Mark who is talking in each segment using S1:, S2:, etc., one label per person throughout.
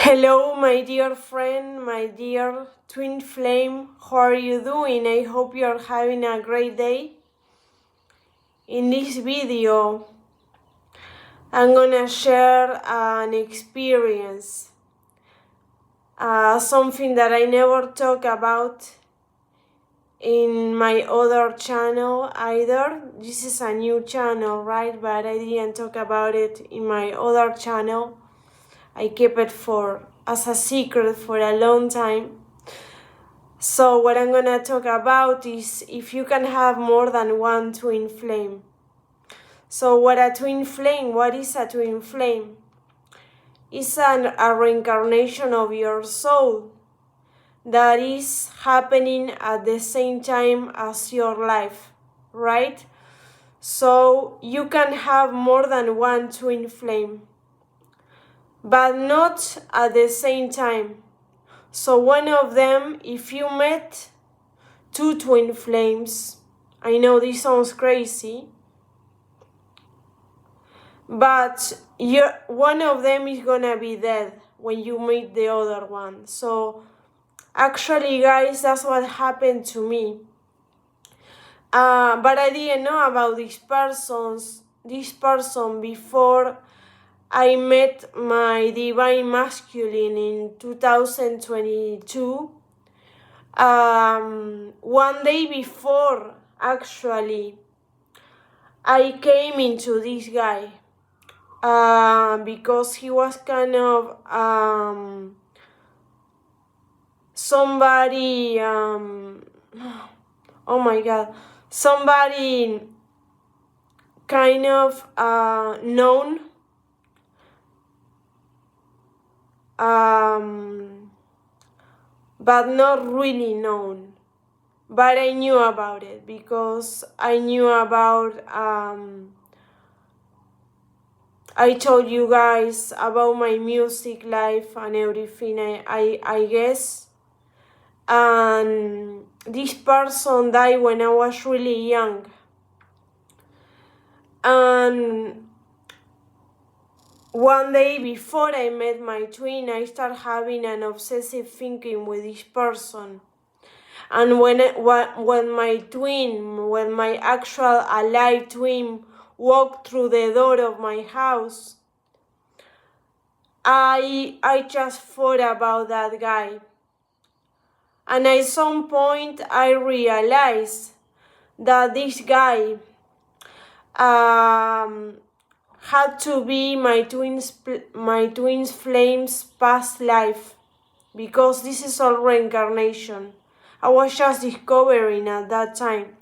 S1: Hello, my dear friend, my dear twin flame. How are you doing? I hope you're having a great day. In this video, I'm gonna share an experience, something that I never talk about in my other channel either. This is a new channel, right? But I didn't talk about it in my other channel. I kept it as a secret for a long time. So what I'm gonna talk about is if you can have more than one twin flame. So what is a twin flame? It's a reincarnation of your soul that is happening at the same time as your life, right? So you can have more than one twin flame, but not at the same time. So one of them, if you met two twin flames, I know this sounds crazy, but one of them is gonna be dead when you meet the other one. So actually, guys, that's what happened to me. But I didn't know about this person before I met my divine masculine in 2022. One day before, actually, I came into this guy because he was kind of somebody, oh my God, somebody kind of known, but not really known. But I knew about it because I knew about, I told you guys about my music life and everything, I guess. And this person died when I was really young. And one day before I met my twin, I started having an obsessive thinking with this person. And when my actual alive twin walked through the door of my house, I just thought about that guy. And at some point I realized that this guy had to be my twin's flame's past life, because this is all reincarnation. I was just discovering at that time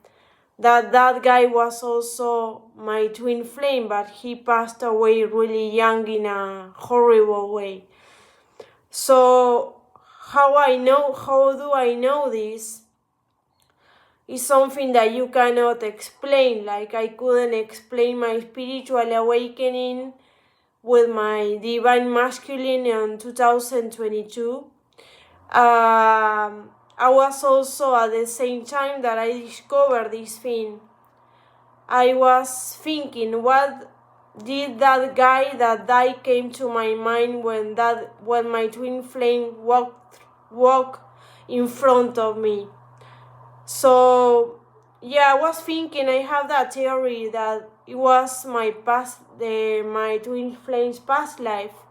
S1: that guy was also my twin flame, but he passed away really young in a horrible way. So how do I know this? Is something that you cannot explain. Like I couldn't explain my spiritual awakening with my divine masculine in 2022. I was also at the same time that I discovered this thing, I was thinking, what did that guy that died came to my mind when my twin flame walked in front of me. So yeah, I was thinking, I have that theory that it was my twin flame's past life.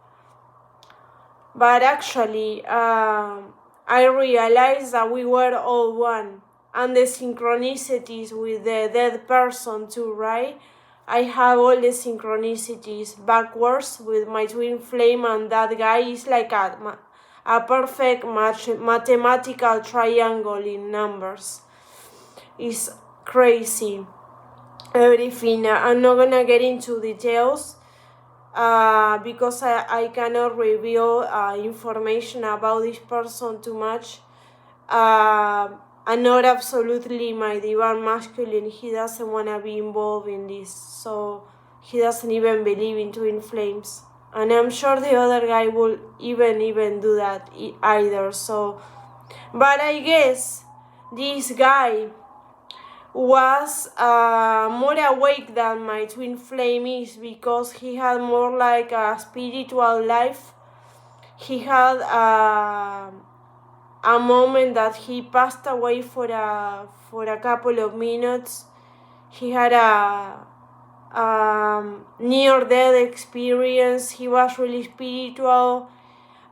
S1: But actually, I realized that we were all one, and the synchronicities with the dead person too, right? I have all the synchronicities backwards with my twin flame, and that guy is like a perfect mathematical triangle in numbers. It's crazy, everything. I'm not gonna get into details because I cannot reveal information about this person too much. And not absolutely my divine masculine. He doesn't want to be involved in this, so he doesn't even believe in twin flames. And I'm sure the other guy will even do that either. So, but I guess this guy was more awake than my twin flame is, because he had more like a spiritual life. he had a moment that he passed away for a couple of minutes. He had a near-death experience. He was really spiritual.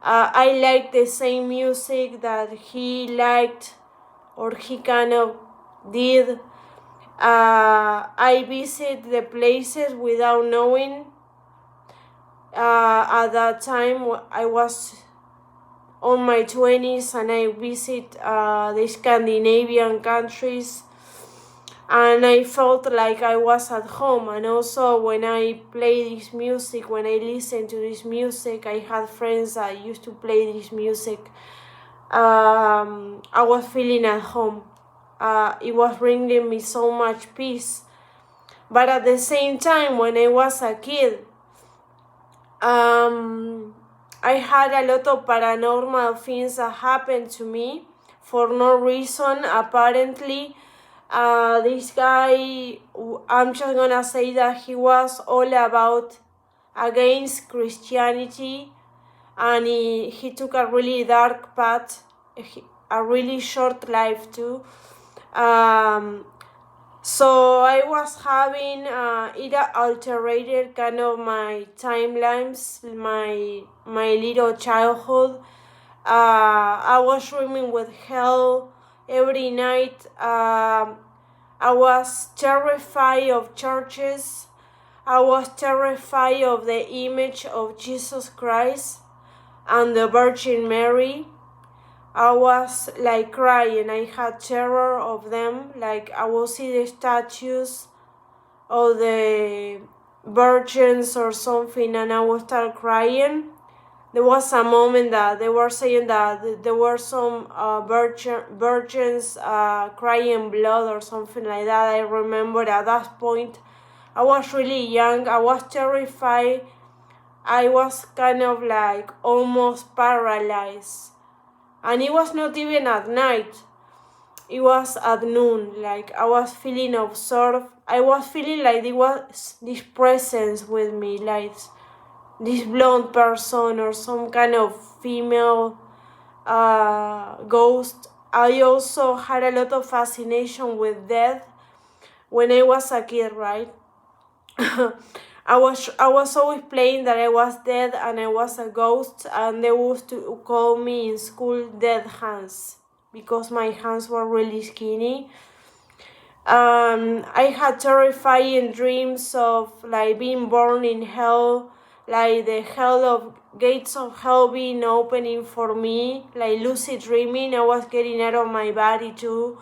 S1: I liked the same music that he liked, or he kind of did. I visit the places without knowing. At that time, I was on my 20s, and I visit the Scandinavian countries, and I felt like I was at home. And also when I play this music, when I listen to this music, I had friends that used to play this music. I was feeling at home. It was bringing me so much peace. But at the same time, when I was a kid, I had a lot of paranormal things that happened to me for no reason, apparently. This guy, I'm just gonna say that he was all about against Christianity, and he took a really dark path, a really short life too. So I was having it altered kind of my timelines, my little childhood. I was swimming with hell every night. I was terrified of churches. I was terrified of the image of Jesus Christ and the Virgin Mary. I was like crying. I had terror of them. Like I would see the statues of the virgins or something, and I would start crying. There was a moment that they were saying that there were some virgins crying blood or something like that. I remember at that point I was really young. I was terrified. I was kind of like almost paralyzed. And it was not even at night. It was at noon. Like I was feeling absorbed. I was feeling like there was this presence with me, like this blonde person or some kind of female ghost. I also had a lot of fascination with death when I was a kid, right? I was always playing that I was dead and I was a ghost, and they used to call me in school Dead Hands because my hands were really skinny. I had terrifying dreams of like being born in hell, like the gates of hell being opening for me, like lucid dreaming. I was getting out of my body too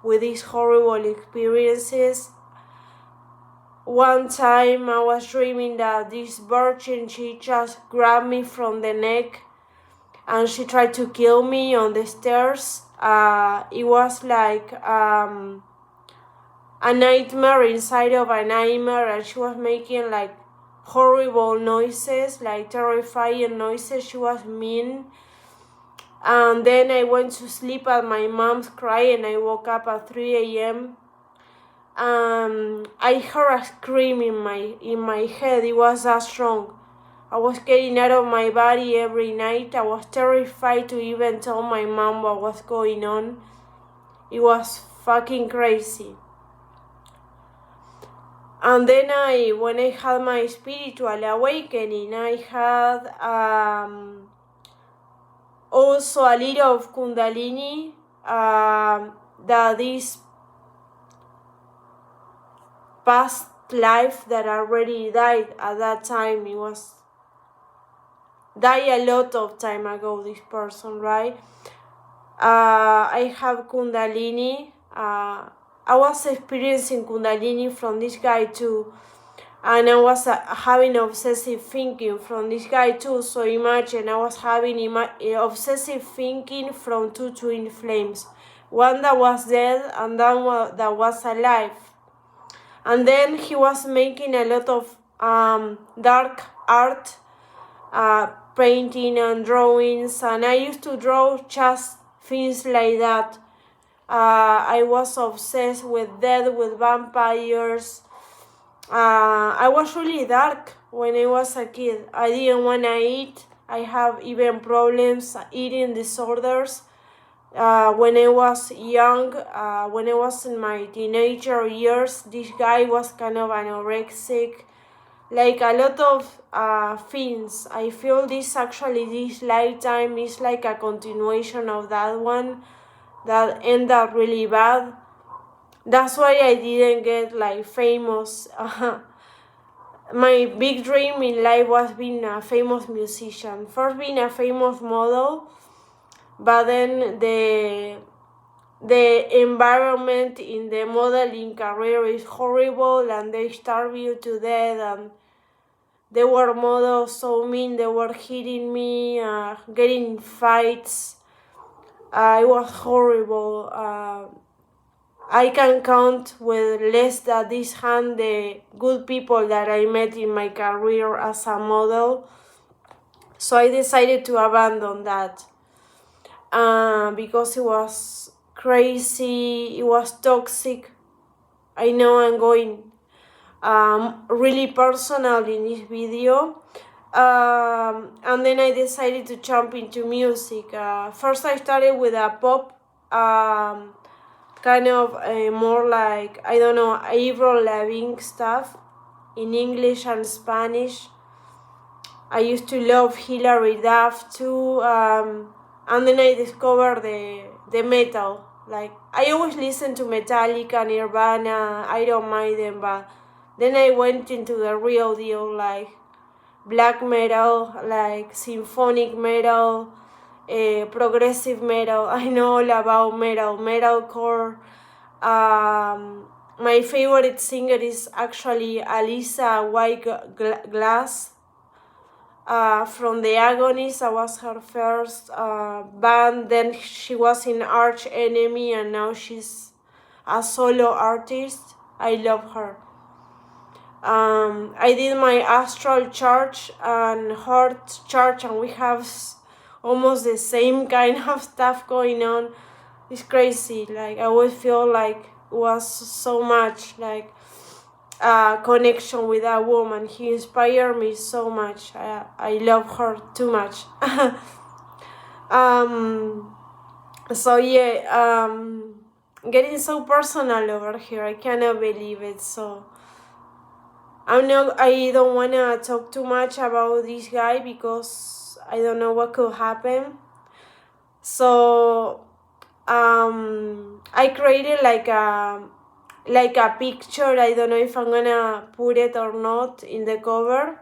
S1: with these horrible experiences. One time I was dreaming that this virgin, she just grabbed me from the neck and she tried to kill me on the stairs. It was like a nightmare inside of a nightmare, and she was making like horrible noises, like terrifying noises. She was mean. And then I went to sleep at my mom's crying. I woke up at 3 a.m. I heard a scream in my head. It was that strong. I was getting out of my body every night. I was terrified to even tell my mom what was going on. It was fucking crazy. And then when I had my spiritual awakening, I had also a little of Kundalini, that this past life that already died at that time. It was died a lot of time ago, this person, right? I have Kundalini. I was experiencing Kundalini from this guy too, and I was having obsessive thinking from this guy too. So imagine I was having obsessive thinking from two twin flames, one that was dead and one that was alive. And then he was making a lot of dark art, painting and drawings, and I used to draw just things like that. I was obsessed with death, with vampires. I was really dark when I was a kid. I didn't want to eat. I have even problems, eating disorders. When I was young, when I was in my teenager years, this guy was kind of anorexic, like a lot of things. I feel this lifetime is like a continuation of that one that ended up really bad. That's why I didn't get like famous. My big dream in life was being a famous musician. First being a famous model, but then the environment in the modeling career is horrible, and they starve you to death, and they were models so mean, they were hitting me, getting in fights. It was horrible. I can count with less than this hand the good people that I met in my career as a model. So I decided to abandon that because it was crazy, it was toxic. I know I'm going really personal in this video. And then I decided to jump into music. First I started with a pop, kind of more like, I don't know, Avril Lavigne stuff in English and Spanish. I used to love Hilary Duff too, and then I discovered the metal. Like, I always listen to Metallica, Nirvana, Iron Maiden, but then I went into the real deal, like black metal, like symphonic metal, progressive metal. I know all about metal, metalcore. My favorite singer is actually Alissa White-Glass. From the Agonies, I was her first band. Then she was in Arch Enemy, and now she's a solo artist. I love her. I did my astral chart and heart chart, and we have almost the same kind of stuff going on. It's crazy. Like, I always feel like it was so much like a connection with that woman. He inspired me so much. I love her too much. So yeah, getting so personal over here. I cannot believe it. So I don't wanna talk too much about this guy because I don't know what could happen. So I created like a picture. I don't know if I'm gonna put it or not in the cover.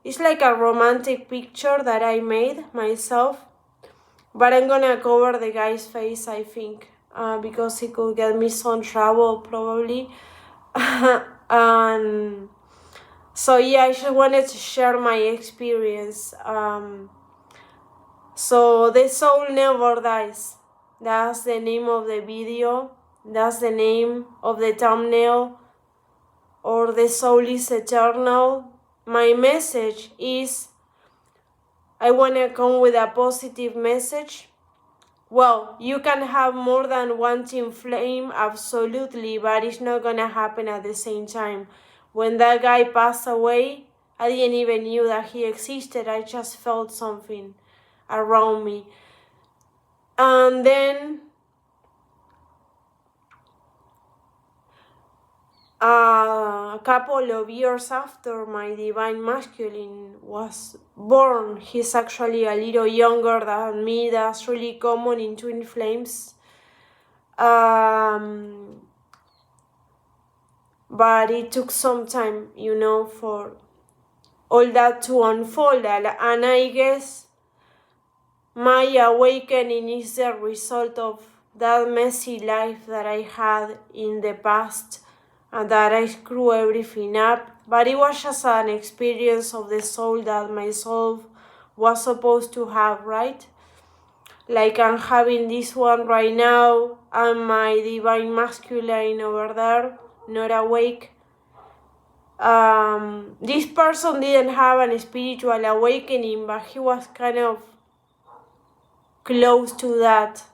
S1: It's like a romantic picture that I made myself, but I'm gonna cover the guy's face, I think, because he could get me some trouble probably. And so yeah, I just wanted to share my experience. So the soul never dies. That's the name of the video. That's the name of the thumbnail. Or the soul is eternal. My message is, I want to come with a positive message. Well, you can have more than one twin flame, absolutely, but it's not going to happen at the same time. When that guy passed away, I didn't even knew that he existed. I just felt something around me. And then a couple of years after my divine masculine was born, he's actually a little younger than me. That's really common in twin flames. But it took some time, for all that to unfold. And I guess my awakening is the result of that messy life that I had in the past, and that I screw everything up. But it was just an experience of the soul that my soul was supposed to have, right? Like, I'm having this one right now, and my divine masculine over there, not awake. This person didn't have an spiritual awakening, but he was kind of close to that.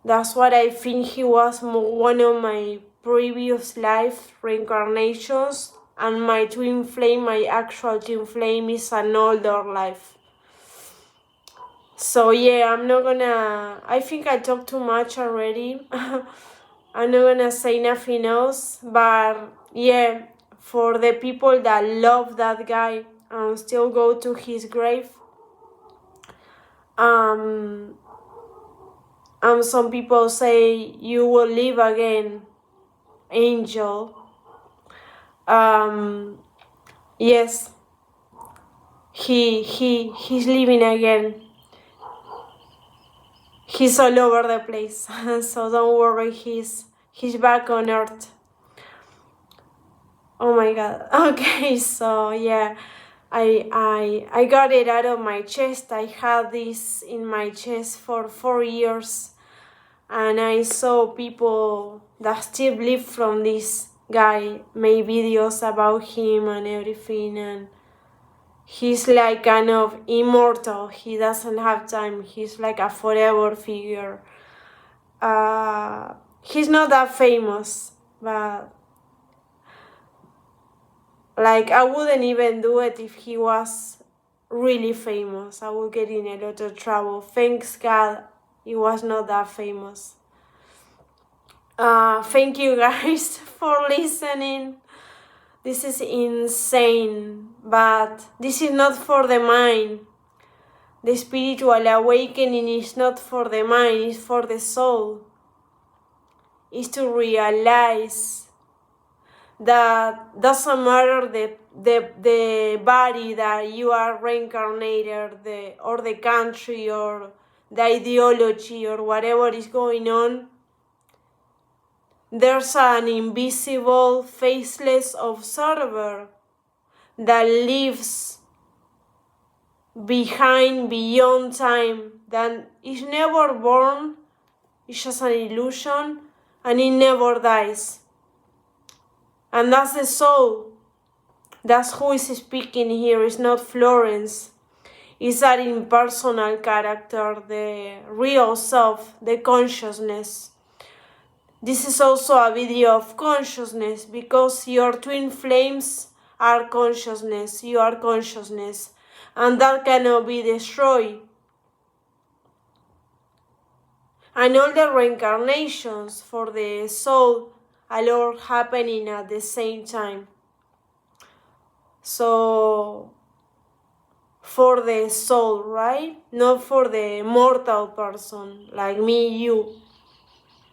S1: That's what I think. He was one of my previous life reincarnations, and my twin flame, my actual twin flame, is an older life. So yeah, I think I talked too much already. I'm not gonna say nothing else, but yeah, for the people that love that guy and still go to his grave, some people say you will live again, angel. Yes, he's living again. He's all over the place, so don't worry, he's back on Earth. Oh my god. Okay, so yeah, I got it out of my chest. I had this in my chest for 4 years, and I saw people that still live from this guy made videos about him and everything, and he's like kind of immortal. He doesn't have time. He's like a forever figure. He's not that famous, but like I wouldn't even do it if he was really famous. I would get in a lot of trouble. Thanks God he was not that famous. Thank you guys for listening. This is insane, but this is not for the mind. The spiritual awakening is not for the mind, it's for the soul. It's to realize that doesn't matter the body that you are reincarnated, or the country, or the ideology, or whatever is going on. There's an invisible, faceless observer that lives beyond time, that is never born, it's just an illusion, and it never dies. And that's the soul. That's who is speaking here. It's not Florence. It's that impersonal character, the real self, the consciousness. This is also a video of consciousness, because your twin flames are consciousness. You are consciousness. And that cannot be destroyed. And all the reincarnations for the soul are all happening at the same time. So, for the soul, right? Not for the mortal person, like me, you.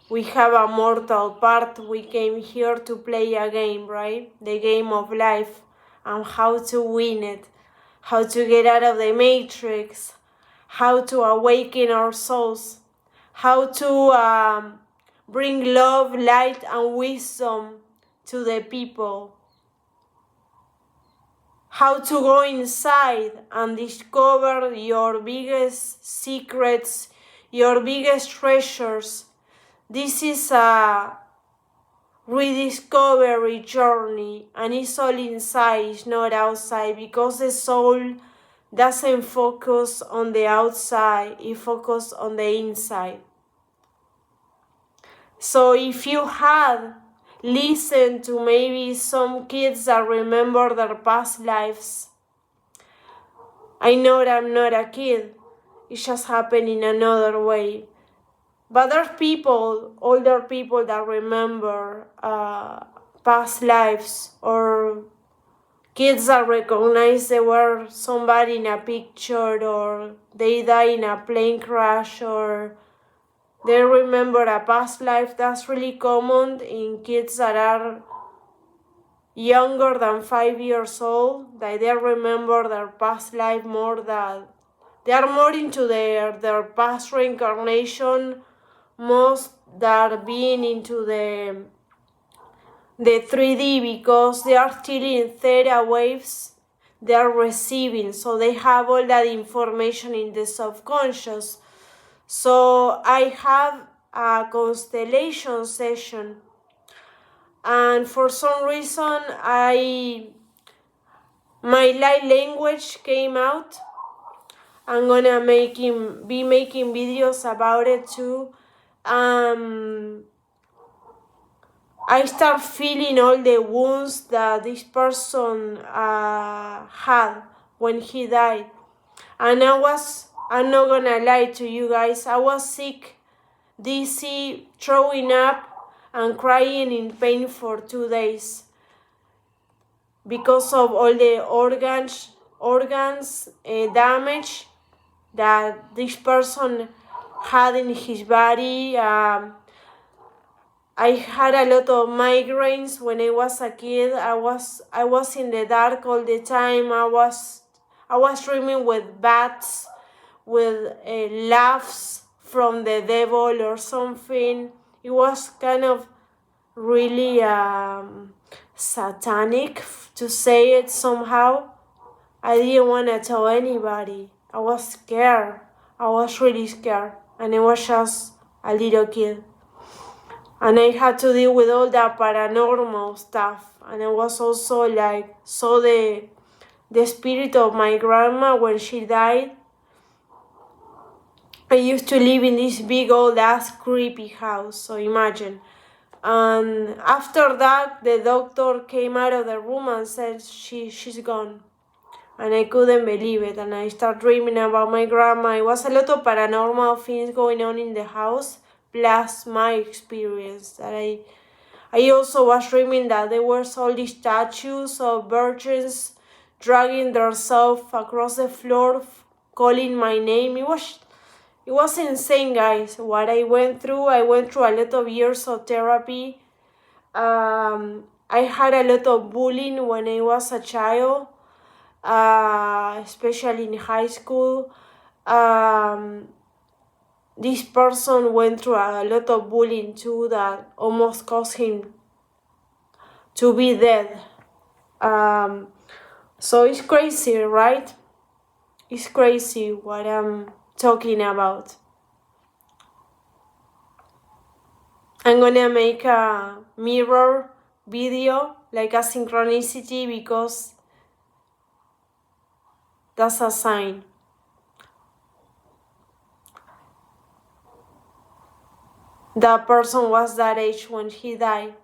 S1: We have a mortal part. We came here to play a game, right? The game of life, and how to win it, how to get out of the matrix, how to awaken our souls, how to bring love, light, and wisdom to the people, how to go inside and discover your biggest secrets, your biggest treasures. This is a rediscovery journey, and it's all inside, it's not outside, because the soul doesn't focus on the outside, it focuses on the inside. So if you had listened to maybe some kids that remember their past lives, I know that I'm not a kid, it just happened in another way. But there's people, older people that remember past lives, or kids that recognize they were somebody in a picture, or they died in a plane crash, or they remember a past life. That's really common in kids that are younger than 5 years old, that they remember their past life more, that they are more into their past reincarnation, most that being into the 3D, because they are still in theta waves they are receiving, so they have all that information in the subconscious. So I have a constellation session, and for some reason my light language came out. I'm gonna be making videos about it too. I start feeling all the wounds that this person had when he died, and I was I'm not gonna lie to you guys. I was sick, dizzy, throwing up, and crying in pain for 2 days because of all the organs damage that this person had in his body. I had a lot of migraines when I was a kid. I was in the dark all the time. I was dreaming with bats, with laughs from the devil or something. It was kind of really satanic to say it somehow. I didn't want to tell anybody. I was scared. I was really scared. And I was just a little kid. And I had to deal with all that paranormal stuff. And I was also like, saw the spirit of my grandma when she died. I used to live in this big old ass creepy house, so imagine. And after that, the doctor came out of the room and said she's gone. And I couldn't believe it. And I started dreaming about my grandma. It was a lot of paranormal things going on in the house, plus my experience. That I also was dreaming that there were all these statues of virgins dragging themselves across the floor, calling my name. It was insane, guys. What I went through a lot of years of therapy. I had a lot of bullying when I was a child, especially in high school. This person went through a lot of bullying too that almost caused him to be dead. So it's crazy, right? It's crazy what I'm talking about. I'm gonna make a mirror video, like a synchronicity, because that's a sign. That person was that age when he died.